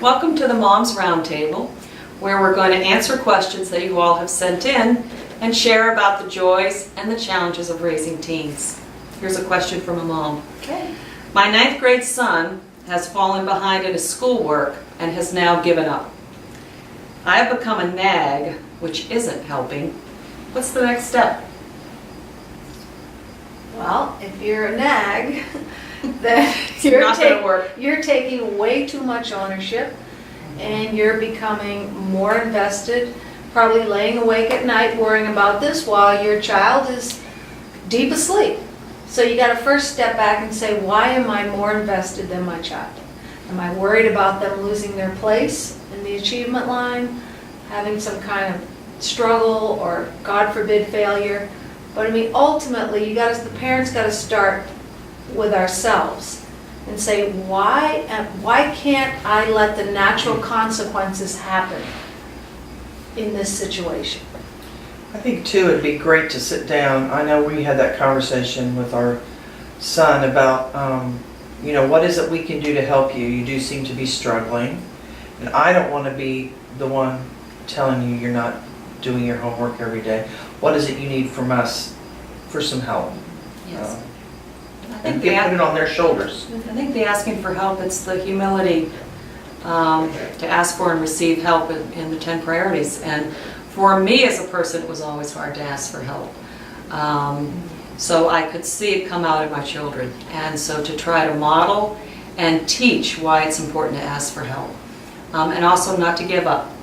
Welcome to the Moms Roundtable, where we're going to answer questions that you all have sent in and share about the joys and the challenges of raising teens. Here's a question from a mom. Okay. My 9th grade son has fallen behind in his schoolwork and has now given up. I have become a nag, which isn't helping. What's the next step? Well, if you're a nag, then Not gonna work. you're taking way too much ownership and you're becoming more invested, probably laying awake at night worrying about this while your child is deep asleep. So you got to first step back and say, why am I more invested than my child? Am I worried about them losing their place in the achievement line, having some kind of struggle or, God forbid, failure? But I mean, ultimately, the parents got to start with ourselves and say, why can't I let the natural consequences happen in this situation? I think too it'd be great to sit down. I know we had that conversation with our son about, what is it we can do to help you? You do seem to be struggling. And I don't want to be the one telling you you're not doing your homework every day. What is it you need from us for some help? Yes. And put it on their shoulders. I think the asking for help, it's the humility to ask for and receive help in the 10 priorities. And for me as a person, it was always hard to ask for help. So I could see it come out in my children. And so to try to model and teach why it's important to ask for help. And also not to give up.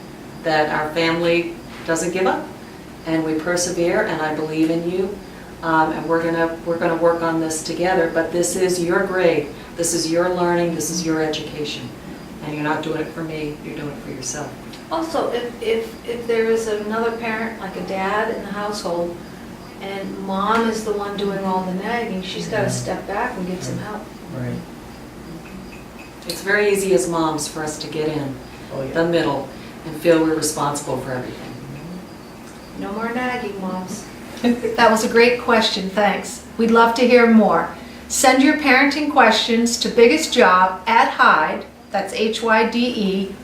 That our family doesn't give up and we persevere, and I believe in you. And we're gonna work on this together, but this is your grade, this is your learning, this is your education. And you're not doing it for me, you're doing it for yourself. Also, if there is another parent, like a dad in the household, and mom is the one doing all the nagging, she's got to step back and get some help. Right. It's very easy as moms for us to get in the middle and feel we're responsible for everything. No more nagging, moms. That was a great question, thanks. We'd love to hear more. Send your parenting questions to biggestjob@hyde, that's hyde.edu.